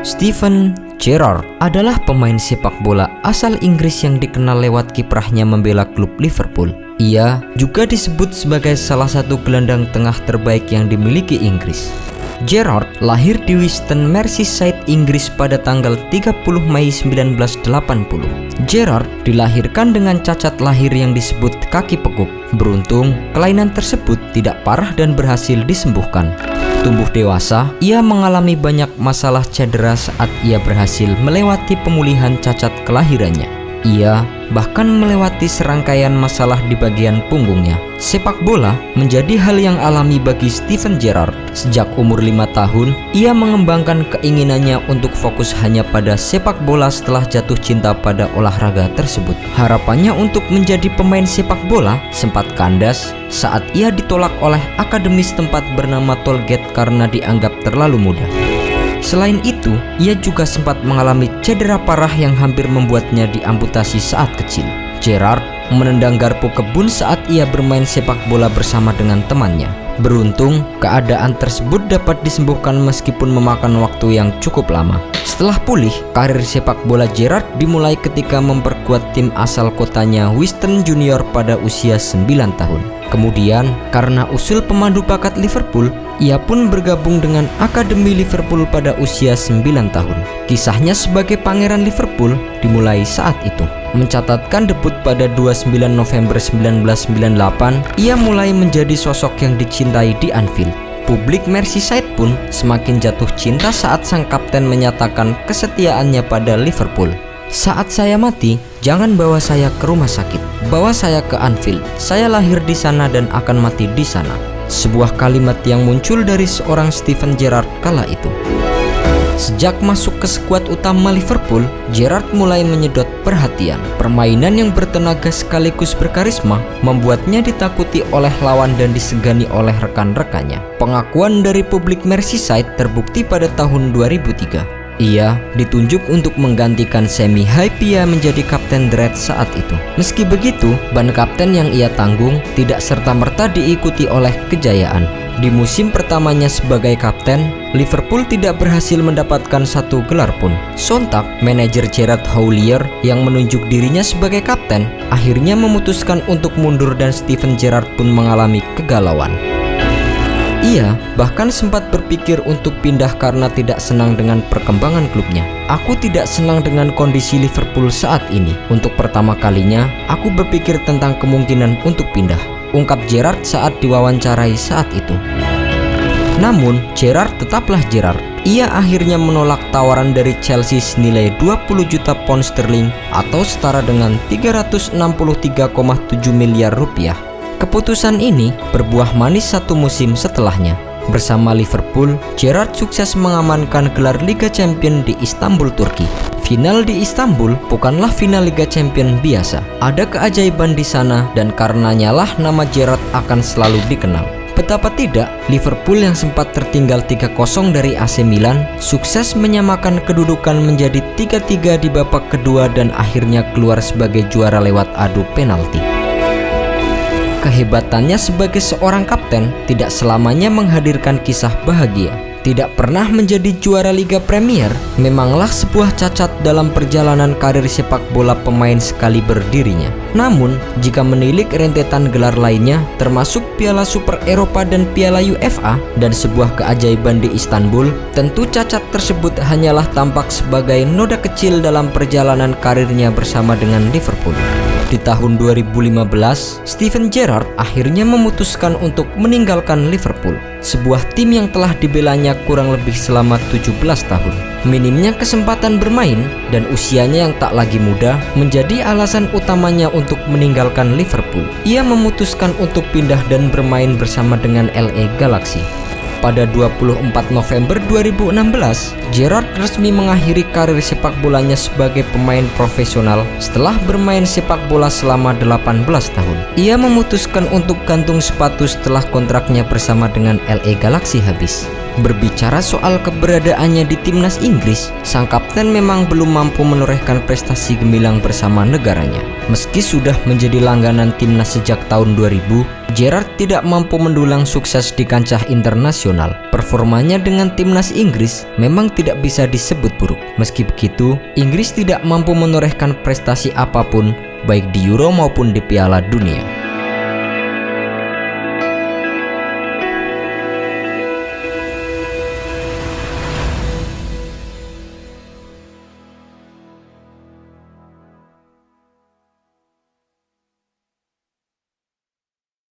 Steven Gerrard adalah pemain sepak bola asal Inggris yang dikenal lewat kiprahnya membela klub Liverpool. Ia juga disebut sebagai salah satu gelandang tengah terbaik yang dimiliki Inggris. Gerrard lahir di Wiston, Merseyside, Inggris pada tanggal 30 Mei 1980. Gerrard dilahirkan dengan cacat lahir yang disebut kaki pekuk. Beruntung, kelainan tersebut tidak parah dan berhasil disembuhkan. Tumbuh dewasa, ia mengalami banyak masalah cedera saat ia berhasil melewati pemulihan cacat kelahirannya. Ia bahkan melewati serangkaian masalah di bagian punggungnya. Sepak bola menjadi hal yang alami bagi Steven Gerrard. Sejak umur 5 tahun, ia mengembangkan keinginannya untuk fokus hanya pada sepak bola setelah jatuh cinta pada olahraga tersebut. Harapannya untuk menjadi pemain sepak bola sempat kandas saat ia ditolak oleh akademis tempat bernama Tollgate karena dianggap terlalu muda. Selain itu, ia juga sempat mengalami cedera parah yang hampir membuatnya diamputasi saat kecil. Gerrard menendang garpu kebun saat ia bermain sepak bola bersama dengan temannya. Beruntung, keadaan tersebut dapat disembuhkan meskipun memakan waktu yang cukup lama. Setelah pulih, karir sepak bola Gerrard dimulai ketika memperkuat tim asal kotanya Wiston Junior pada usia 9 tahun. Kemudian, karena usul pemandu bakat Liverpool, ia pun bergabung dengan Akademi Liverpool pada usia 9 tahun. Kisahnya sebagai pangeran Liverpool dimulai saat itu. Mencatatkan debut pada 29 November 1998, ia mulai menjadi sosok yang dicintai di Anfield. Publik Merseyside pun semakin jatuh cinta saat sang kapten menyatakan kesetiaannya pada Liverpool. "Saat saya mati, jangan bawa saya ke rumah sakit. Bawa saya ke Anfield. Saya lahir di sana dan akan mati di sana." Sebuah kalimat yang muncul dari seorang Steven Gerrard kala itu. Sejak masuk ke skuad utama Liverpool, Gerrard mulai menyedot perhatian. Permainan yang bertenaga sekaligus berkarisma membuatnya ditakuti oleh lawan dan disegani oleh rekan-rekannya. Pengakuan dari publik Merseyside terbukti pada tahun 2003. Ia ditunjuk untuk menggantikan Semi Hyypiä menjadi kapten The Reds saat itu. Meski begitu, ban kapten yang ia tanggung tidak serta-merta diikuti oleh kejayaan. Di musim pertamanya sebagai kapten, Liverpool tidak berhasil mendapatkan satu gelar pun. Sontak, manajer Gerard Houllier yang menunjuk dirinya sebagai kapten akhirnya memutuskan untuk mundur dan Steven Gerrard pun mengalami kegalauan. Ia bahkan sempat berpikir untuk pindah karena tidak senang dengan perkembangan klubnya. "Aku tidak senang dengan kondisi Liverpool saat ini. Untuk pertama kalinya, aku berpikir tentang kemungkinan untuk pindah," ungkap Gerrard saat diwawancarai saat itu. Namun, Gerrard tetaplah Gerrard. Ia akhirnya menolak tawaran dari Chelsea senilai 20 juta pound sterling atau setara dengan 363,7 miliar rupiah. Keputusan ini berbuah manis satu musim setelahnya. Bersama Liverpool, Gerrard sukses mengamankan gelar Liga Champions di Istanbul, Turki. Final di Istanbul bukanlah final Liga Champions biasa. Ada keajaiban di sana dan karenanya lah nama Gerrard akan selalu dikenal. Betapa tidak, Liverpool yang sempat tertinggal 3-0 dari AC Milan sukses menyamakan kedudukan menjadi 3-3 di babak kedua dan akhirnya keluar sebagai juara lewat adu penalti. Kehebatannya sebagai seorang kapten tidak selamanya menghadirkan kisah bahagia. Tidak pernah menjadi juara Liga Premier memanglah sebuah cacat dalam perjalanan karir sepak bola pemain sekali berdirinya. Namun, jika menilik rentetan gelar lainnya, termasuk Piala Super Eropa dan Piala UEFA, dan sebuah keajaiban di Istanbul, tentu cacat tersebut hanyalah tampak sebagai noda kecil dalam perjalanan karirnya bersama dengan Liverpool. Di tahun 2015, Steven Gerrard akhirnya memutuskan untuk meninggalkan Liverpool, sebuah tim yang telah dibelanya kurang lebih selama 17 tahun. Minimnya kesempatan bermain dan usianya yang tak lagi muda menjadi alasan utamanya untuk meninggalkan Liverpool. Ia memutuskan untuk pindah dan bermain bersama dengan LA Galaxy. Pada 24 November 2016, Gerrard resmi mengakhiri karir sepak bolanya sebagai pemain profesional setelah bermain sepak bola selama 18 tahun. Ia memutuskan untuk gantung sepatu setelah kontraknya bersama dengan LA Galaxy habis. Berbicara soal keberadaannya di timnas Inggris, sang kapten memang belum mampu menorehkan prestasi gemilang bersama negaranya. Meski sudah menjadi langganan timnas sejak tahun 2000, Gerrard tidak mampu mendulang sukses di kancah internasional. Performanya dengan timnas Inggris memang tidak bisa disebut buruk. Meski begitu, Inggris tidak mampu menorehkan prestasi apapun baik di Euro maupun di Piala Dunia.